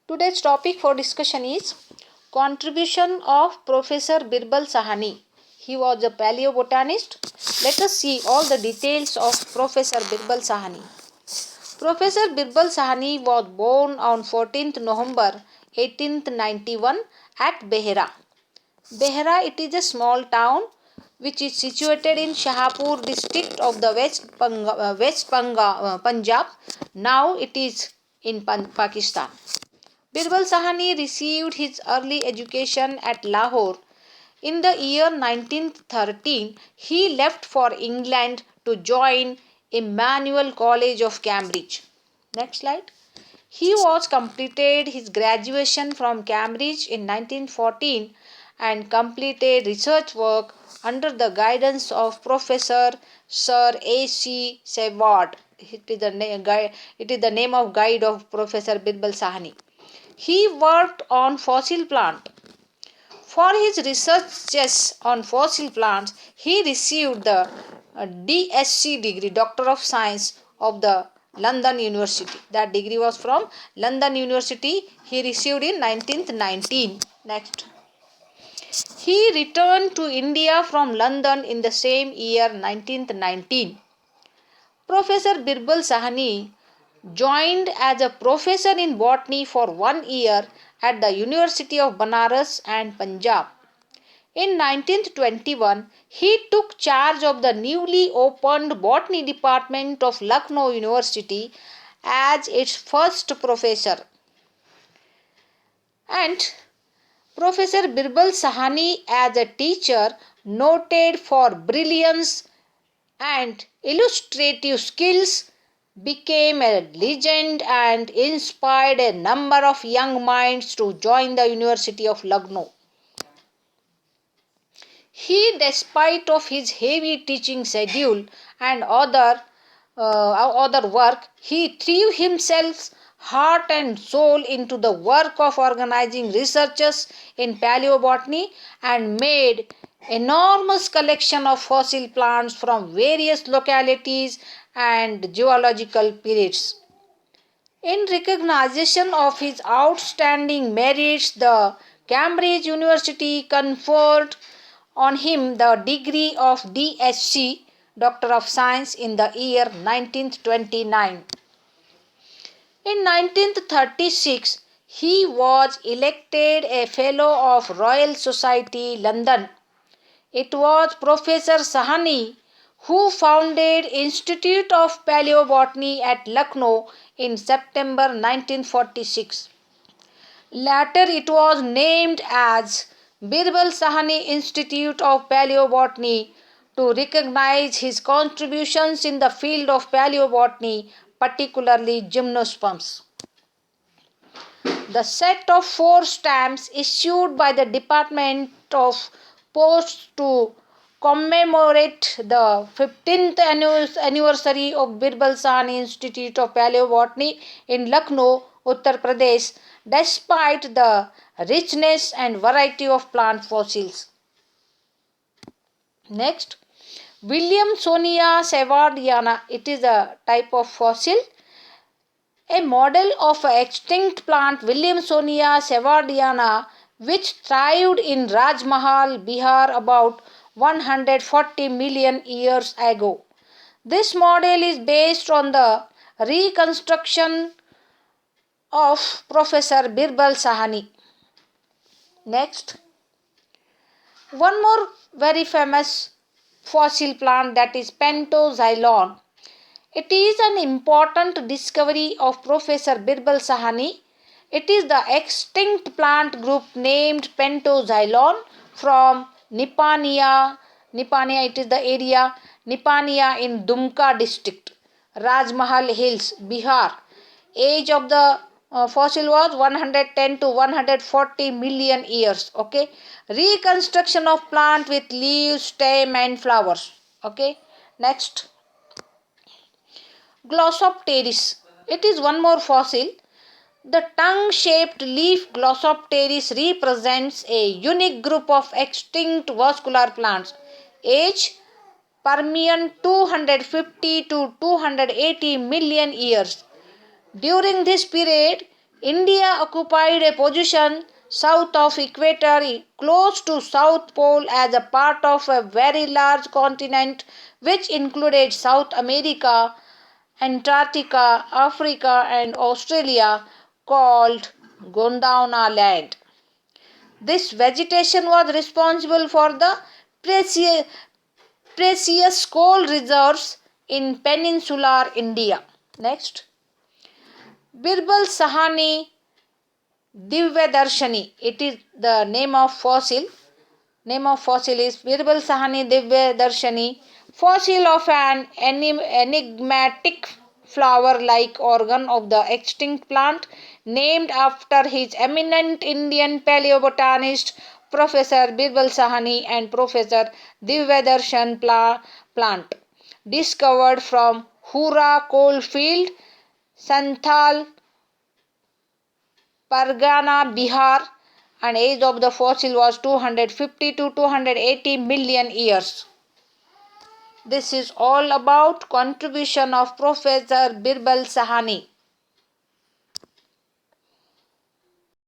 Today's topic for discussion is contribution of Professor Birbal Sahani. He was a paleobotanist. Let us see all the details of Professor Birbal Sahani. Professor Birbal Sahani was born on 14th November 1891 at Behra. Behra, it is a small town which is situated in Shahpur district of the Punjab. Now it is in Pakistan. Birbal Sahani received his early education at Lahore. In the year 1913, he left for England to join Emmanuel College of Cambridge. Next slide. He was completed his graduation from Cambridge in 1914 and completed research work under the guidance of Professor Sir A.C. Seward. It is the name of guide of Professor Birbal Sahani. He worked on fossil plant. For his researches on fossil plants, he received the DSc degree, Doctor of Science of the London University. That degree was from London University. He received in 1919. Next. He returned to India from London in the same year 1919. Professor Birbal Sahani joined as a professor in botany for 1 year at the University of Banaras and Punjab. In 1921, he took charge of the newly opened botany department of Lucknow University as its first professor. And Professor Birbal Sahani, as a teacher, noted for brilliance and illustrative skills, became a legend and inspired a number of young minds to join the University of Lucknow. He, despite of his heavy teaching schedule and other work, he threw himself heart and soul into the work of organizing researches in paleobotany and made enormous collection of fossil plants from various localities and geological periods. In recognition of his outstanding merits, the Cambridge University conferred on him the degree of DSc, Doctor of Science, in the year 1929. In 1936, he was elected a Fellow of Royal Society, London. It was Professor Sahani who founded Institute of Paleobotany at Lucknow in September 1946. Later it was named as Birbal Sahani Institute of Paleobotany to recognize his contributions in the field of paleobotany, particularly gymnosperms. The set of 4 stamps issued by the Department of Post to commemorate the 15th anniversary of Birbal Sahani Institute of Paleobotany in Lucknow, Uttar Pradesh, despite the richness and variety of plant fossils. Next, Williamsonia sewardiana. It is a type of fossil. A model of an extinct plant, Williamsonia sewardiana, which thrived in Rajmahal, Bihar about 140 million years ago. This model is based on the reconstruction of Professor Birbal Sahani. Next, one more very famous fossil plant, that is Pentoxylon. It is an important discovery of Professor Birbal Sahani. It is the extinct plant group named Pentoxylon from Nipania. It is the area Nipania in Dumka district, Rajmahal Hills, Bihar. Age of the fossil was 110 to 140 million years. Okay. Reconstruction of plant with leaves, stem and flowers. Okay. Next, Glossopteris. It is one more fossil. The tongue-shaped leaf Glossopteris represents a unique group of extinct vascular plants. Age Permian 250 to 280 million years. During this period, India occupied a position south of equator close to South Pole as a part of a very large continent which included South America, Antarctica, Africa and Australia called Gondwana land. This vegetation was responsible for the precious coal reserves in peninsular India. Next, Birbal Sahani Divyadarshani. It is the name of fossil. Name of fossil is Birbal Sahani Divyadarshani. Fossil of an enigmatic flower-like organ of the extinct plant, named after his eminent Indian paleobotanist Professor Birbal Sahani and Professor Divyadarshan plant, discovered from Hura coalfield, Santhal Pargana, Bihar, and age of the fossil was 250 to 280 million years. This is all about contribution of Professor Birbal Sahani.